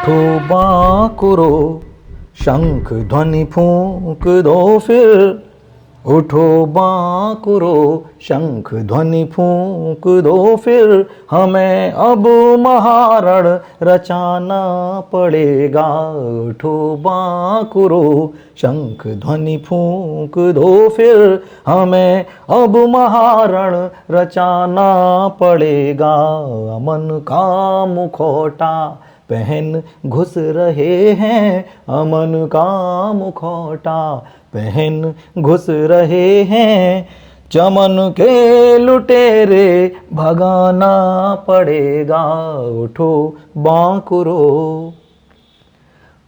उठो बांकुरो, शंख ध्वनि फूंक दो फिर। उठो बांकुरो, शंख ध्वनि फूंक दो फिर। हमें अब महारण रचाना पड़ेगा। उठो बांकुरो, शंख ध्वनि फूंक दो फिर। हमें अब महारण रचाना पड़ेगा। अमन का मुखौटा पहन घुस रहे हैं। अमन का मुखौटा पहन घुस रहे हैं। चमन के लुटेरे भगाना पड़ेगा। उठो बांकुरो,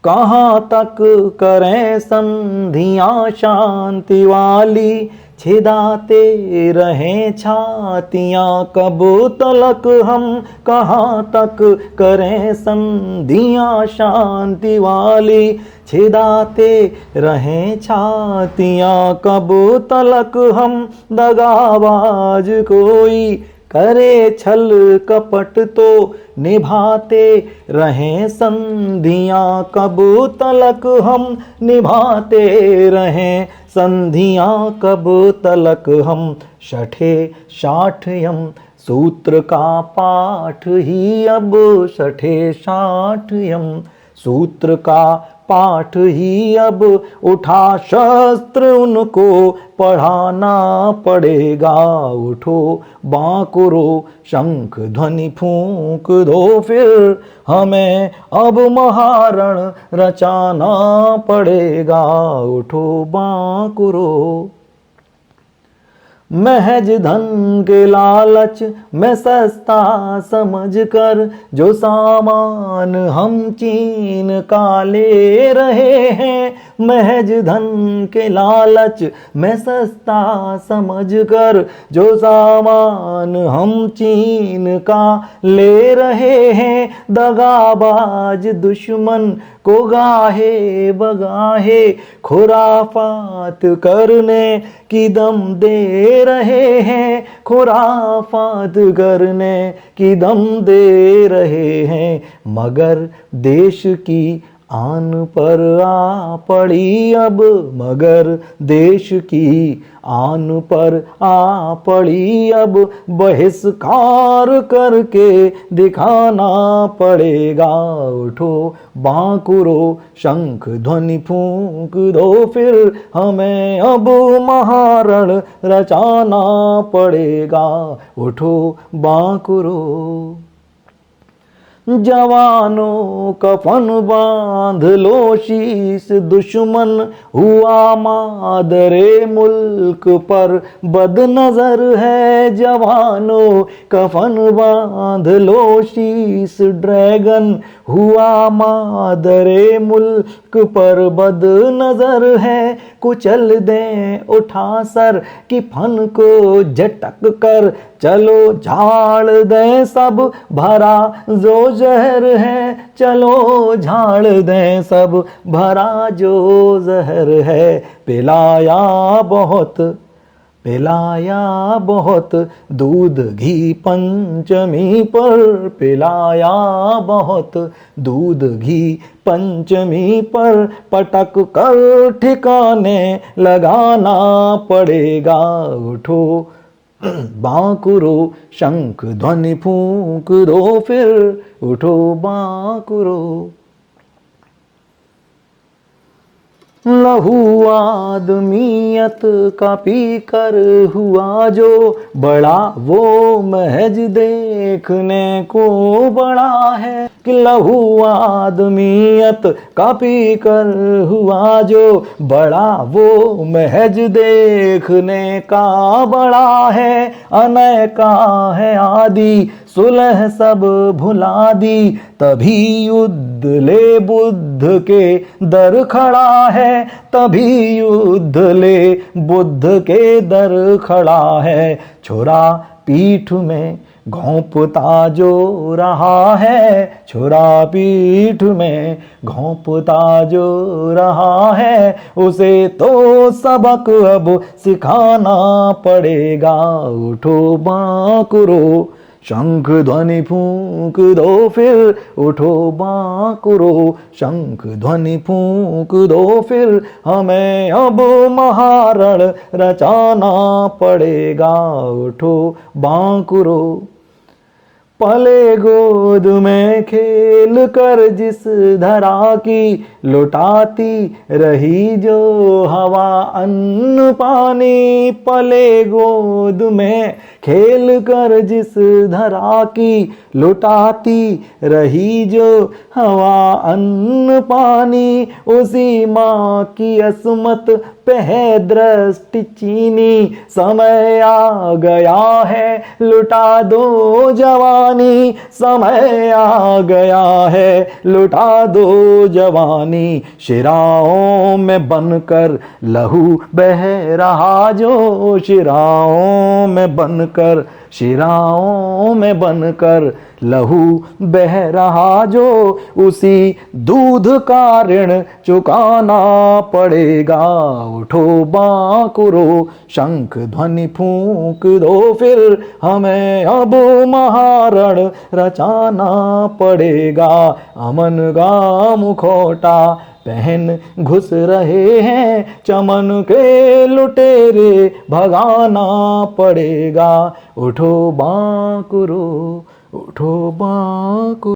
कहाँ तक करें संधियाँ शांति वाली। छिदाते रहें छातियाँ कब तलक हम। कहाँ तक करें संधियाँ शांति वाली। छिदाते रहें छातियाँ कब तलक हम। दगाबाज कोई करे छल कपट तो निभाते रहें संधियाँ कब तलक हम। निभाते रहें संधियाँ कब तलक हम। शठे शाठयम सूत्र का पाठ ही अब। शठे शाठयम सूत्र का पाठ ही अब। उठा शस्त्र उनको पढ़ाना पड़ेगा। उठो बांकुरो, शंख ध्वनि फूंक दो फिर। हमें अब महारण रचाना पड़ेगा। उठो बांकुरो, महज धन के लालच में सस्ता समझकर जो सामान हम चीन का ले रहे हैं। महज धन के लालच में सस्ता समझकर जो सामान हम चीन का ले रहे हैं। दगाबाज दुश्मन को गाहे बगाहे खुराफात करने की दम दे रहे हैं। खुराफात करने की दम दे रहे हैं। मगर देश की आन पर आ पड़ी अब। मगर देश की आन पर आ पड़ी अब। बहिष्कार करके दिखाना पड़ेगा। उठो बांकुरो, शंख ध्वनि फूंक दो फिर। हमें अब महारण रचाना पड़ेगा। उठो बांकुरो, जवानों कफन बांध लो शीश दुश्मन हुआ मादरे मुल्क पर बदनजर है। जवानों कफन बांध लो शीश ड्रैगन हुआ मादरे मुल्क पर बदनजर है। कुचल दें उठा सर की फन को झटक कर। चलो झाड़ दें सब भरा जो जहर है। चलो झाड़ दें सब भरा जो जहर है। पिलाया बहुत दूध घी पंचमी पर। पिलाया बहुत दूध घी पंचमी पर। पटक कर ठिकाने लगाना पड़ेगा। उठो बांकुरो, शंख ध्वनि फूंक दो फिर। उठो बांकुरो, लहू आदमियत का पी कर हुआ जो बड़ा वो महज देखने को बड़ा है। कि लहू आदमियत का पी कर हुआ जो बड़ा वो महज देखने का बड़ा है। अनय का है आदि सुलह सब भुला दी। तभी युद्ध ले बुद्ध के दर खड़ा है। तभी युद्ध ले बुद्ध के दर खड़ा है। छुरा पीठ में घोंपता जो रहा है। छुरा पीठ में घोंपता जो रहा है। उसे तो सबक अब सिखाना पड़ेगा। उठो बांकुरो, शंख ध्वनि फूंक दो फिर उठो बांकुरो, शंख ध्वनि फूंक दो फिर हमें अब महारण रचाना पड़ेगा, उठो बांकुरो। पले गोद में खेल कर जिस धरा की लुटाती रही जो हवा अन्न पानी, पले गोद में खेल कर जिस धरा की लुटाती रही जो हवा अन्न पानी, उसी माँ की असमत पे है दृष्टि चीनी, समय आ गया है लुटा दो जवानी, समय आ गया है लुटा दो जवानी। शिराओं में बनकर लहू बह रहा जो, शिराओं में बनकर, शिराओं में बनकर लहू बह रहा जो, उसी दूध का ऋण चुकाना पड़ेगा, उठो बांकुरो। शंख ध्वनि फूंक दो फिर हमें अब महारण रचाना पड़ेगा, अमन का मुखौटा पहन घुस रहे हैं चमन के लुटेरे, भगाना पड़ेगा, उठो बांकुरो, उठो बांकुरो।